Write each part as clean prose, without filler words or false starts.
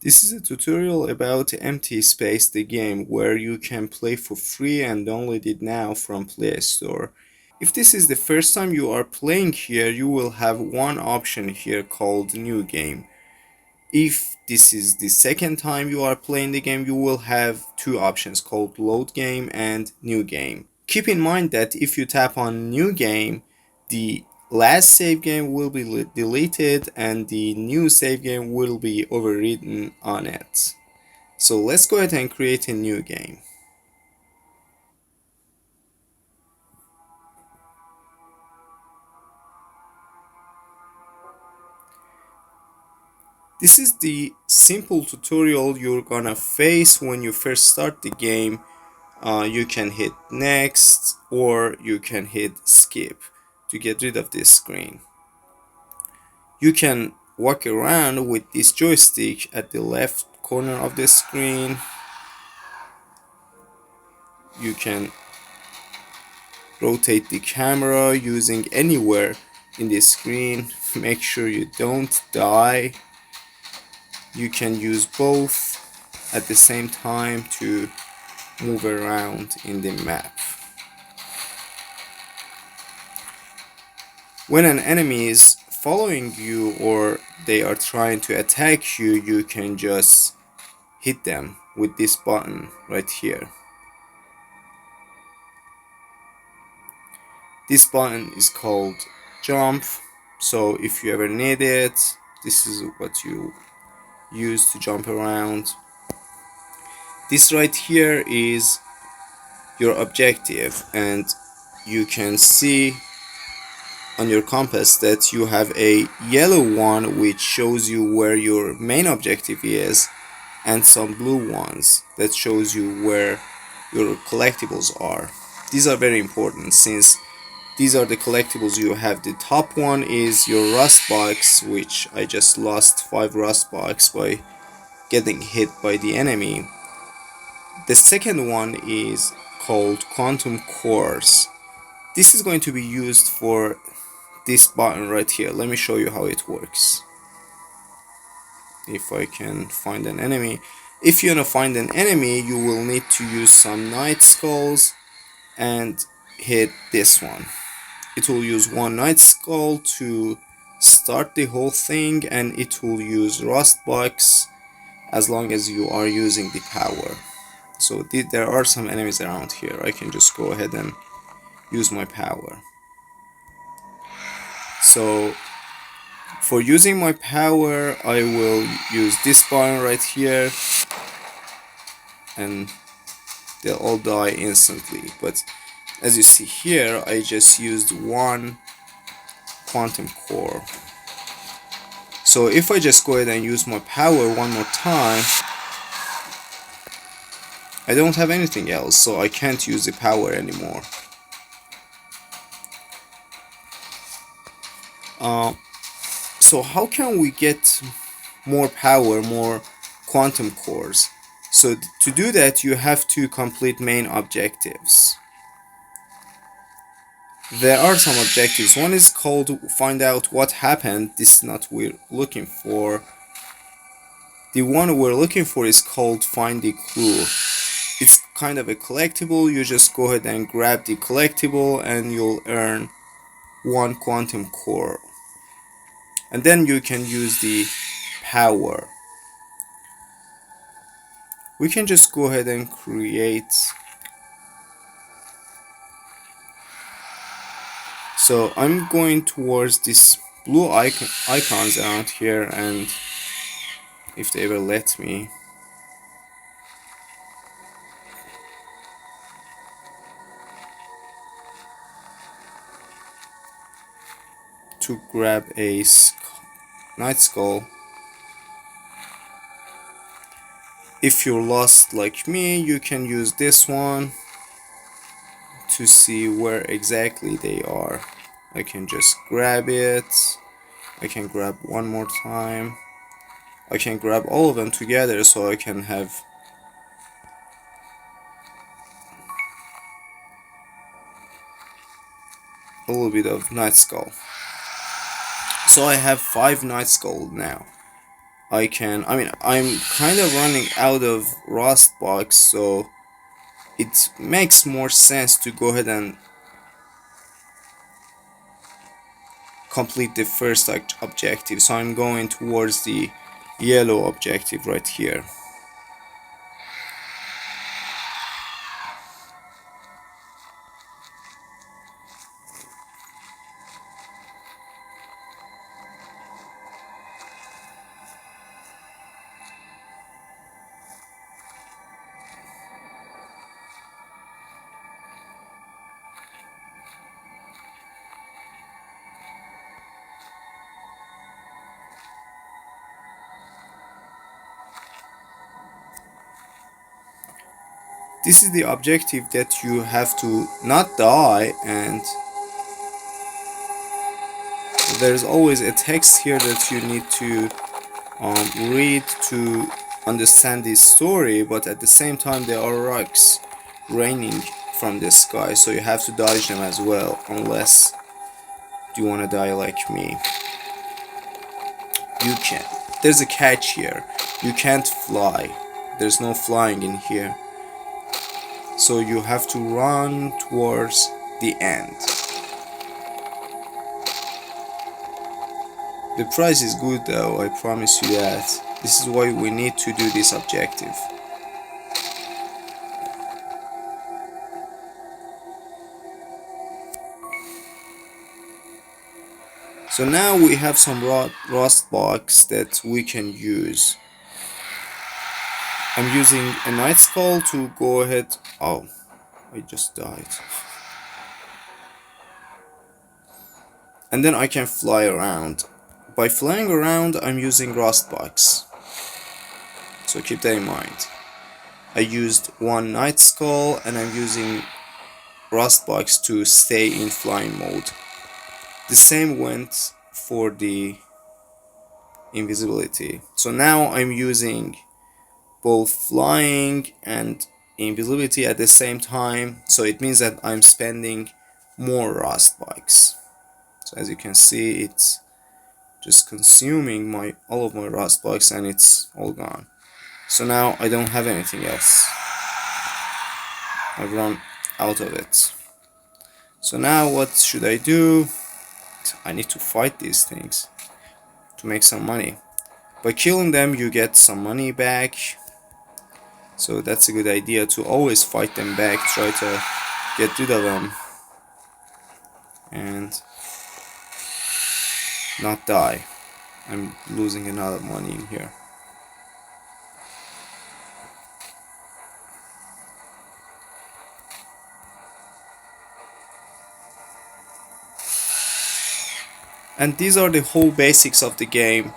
This is a tutorial about Empty Space, the game, where you can play for free and download it now from Play Store. If this is the first time you are playing here, you will have one option here called New Game. If this is the second time you are playing the game, you will have two options called Load Game and New Game. Keep in mind that if you tap on New Game, the last save game will be deleted and the new save game will be overwritten on it. So let's go ahead and create a new game. This is the simple tutorial you're gonna face when you first start the game. You can hit next or you can hit skip to get rid of this screen. You can walk around with this joystick at the left corner of the screen. You can rotate the camera using anywhere in the screen. Make sure you don't die. You can use both at the same time to move around in the map. When an enemy is following you or they are trying to attack you, you can just hit them with this button right here. This button is called jump, so if you ever need it, this is what you use to jump around. This right here is your objective, and you can see on your compass that you have a yellow one which shows you where your main objective is, and some blue ones that shows you where your collectibles are. These are very important since these are the collectibles you have. The top one is your rust box, which I just lost 5 rust box by getting hit by the enemy. The second one is called quantum cores. This is going to be used for this button right here. Let me show you how it works. If I can find an enemy. If you want to find an enemy, you will need to use some night skulls and hit this one. It will use one night skull to start the whole thing, and it will use rust box as long as you are using the power. So there are some enemies around here. I can just go ahead and use my power. So for using my power, I will use this button right here and they'll all die instantly. But as you see here, I just used one quantum core. So if I just go ahead and use my power one more time, I don't have anything else, so I can't use the power anymore. So how can we get more power, more quantum cores? So to do that, you have to complete main objectives. There are some objectives. One is called find out what happened. This is not what we're looking for. The one we're looking for is called find the clue. It's kind of a collectible. You just go ahead and grab the collectible and you'll earn one quantum core. And then you can use the power. We can just go ahead and create. So I'm going towards this blue icons around here, and if they ever let me. To grab a night skull. If you're lost like me, you can use this one to see where exactly they are. I can just grab it. I can grab one more time. I can grab all of them together so I can have a little bit of night skull. So I have 5 night skull now. I mean, I'm kind of running out of rust box, so it makes more sense to go ahead and complete the first objective. So I'm going towards the yellow objective right here. This is the objective that you have to not die, and there's always a text here that you need to read to understand this story, but at the same time there are rocks raining from the sky, so you have to dodge them as well, unless you want to die like me. You can't. There's a catch here. You can't fly. There's no flying in here. So you have to run towards the end. The prize is good though, I promise you that. This is why we need to do this objective. So now we have some rust box that we can use. I'm using a night skull to go ahead. Oh, I just died. And then I can fly around. By flying around, I'm using rust box. So keep that in mind. I used one night skull and I'm using rust box to stay in flying mode. The same went for the invisibility. So now I'm using both flying and invisibility at the same time, so it means that I'm spending more rust box. So as you can see, it's just consuming all of my rust box and it's all gone. So now I don't have anything else. I've run out of it. So now what should I do? I need to fight these things to make some money. By killing them you get some money back, so that's a good idea to always fight them back, try to get rid of them and not die. I'm losing a lot of money in here. And these are the whole basics of the game.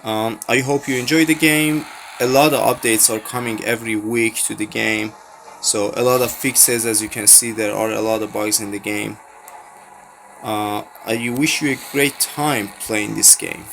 I hope you enjoy the game. A lot of updates are coming every week to the game, so a lot of fixes. As you can see, there are a lot of bugs in the game. I wish you a great time playing this game.